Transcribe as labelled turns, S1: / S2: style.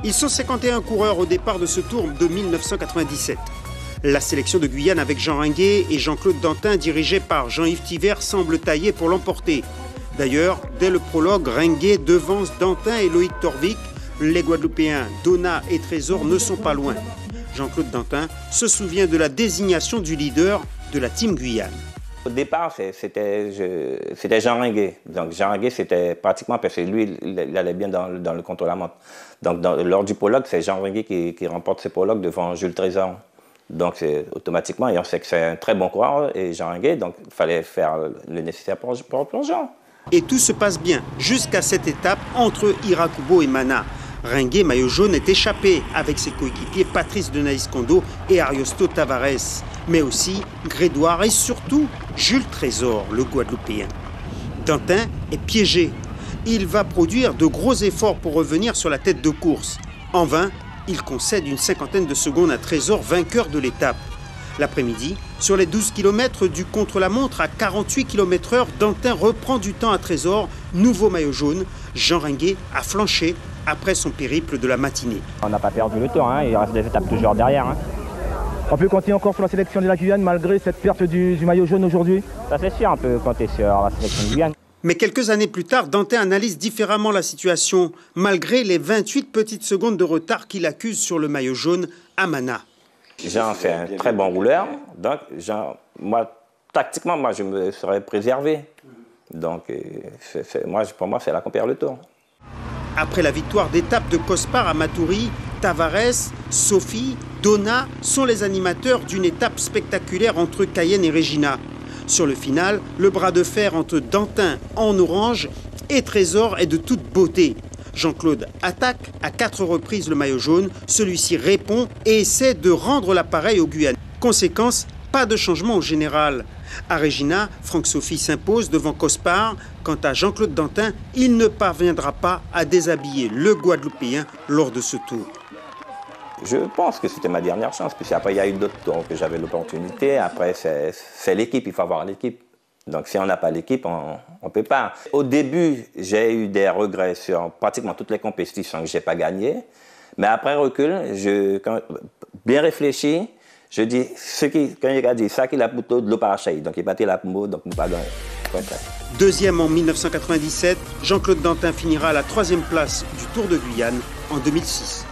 S1: Ils sont 51 coureurs au départ de ce Tour de 1997. La sélection de Guyane avec Jean Ringuet et Jean-Claude Dantin, dirigée par Jean-Yves Tivert, semble taillée pour l'emporter. D'ailleurs, dès le prologue, Ringuet devance Dantin et Loïc Torvik. Les Guadeloupéens Donat et Trésor ne sont pas loin. Jean-Claude Dantin se souvient de la désignation du leader de la Team Guyane.
S2: Au départ, c'était Jean Ringuet. Donc Jean Ringuet, c'était pratiquement parce que lui, il allait bien dans le contre-la-montre. Donc lors du prologue, c'est Jean Ringuet qui remporte ce prologue devant Jules Trésor. Donc automatiquement, et on sait que c'est un très bon coureur, et Jean Ringuet, donc il fallait faire le nécessaire pour plonger.
S1: Et tout se passe bien jusqu'à cette étape entre Irakubo et Mana. Ringuet, maillot jaune, est échappé avec ses coéquipiers Patrice Denaïs-Kondo et Ariosto Tavares, mais aussi Grédoire et surtout Jules Trésor, le Guadeloupéen. Dantin est piégé. Il va produire de gros efforts pour revenir sur la tête de course. En vain, il concède une cinquantaine de secondes à Trésor, vainqueur de l'étape. L'après-midi, sur les 12 km du contre-la-montre à 48 km/h, Dantin reprend du temps à Trésor, nouveau maillot jaune. Jean Ringuet a flanché après son périple de la matinée.
S3: On n'a pas perdu le temps, il reste des étapes toujours derrière. On peut compter encore sur la sélection de la Guyane malgré cette perte du maillot jaune aujourd'hui? Ça c'est sûr, on peut compter sur la sélection de Guyane.
S1: Mais quelques années plus tard, Dantin analyse différemment la situation, malgré les 28 petites secondes de retard qu'il accuse sur le maillot jaune à Mana.
S2: Jean, c'est un très bon rouleur, donc Jean, tactiquement, je me serais préservé. Donc, pour moi, c'est là qu'on perd le tour.
S1: Après la victoire d'étape de Cospar à Matoury, Tavares, Sophie, Donat sont les animateurs d'une étape spectaculaire entre Cayenne et Regina. Sur le final, le bras de fer entre Dantin en orange et Trésor est de toute beauté. Jean-Claude attaque à 4 reprises le maillot jaune, celui-ci répond et essaie de rendre l'appareil au Guyane. Conséquence, pas de changement au général. À Regina, Franck Sophie s'impose devant Cospar. Quant à Jean-Claude Dantin, il ne parviendra pas à déshabiller le Guadeloupéen lors de ce tour.
S2: Je pense que c'était ma dernière chance, puis après il y a eu d'autres tours que j'avais l'opportunité. Après c'est l'équipe, il faut avoir l'équipe. Donc si on n'a pas l'équipe, on ne peut pas. Au début, j'ai eu des regrets sur pratiquement toutes les compétitions que je n'ai pas gagnées. Mais après recul, bien réfléchi, je dis, quand il a dit ça, qu'il a plutôt de l'eau par la donc il battait la pomme, donc nous pas gagné.
S1: Deuxième en 1997, Jean-Claude Dantin finira à la 3e place du Tour de Guyane en 2006.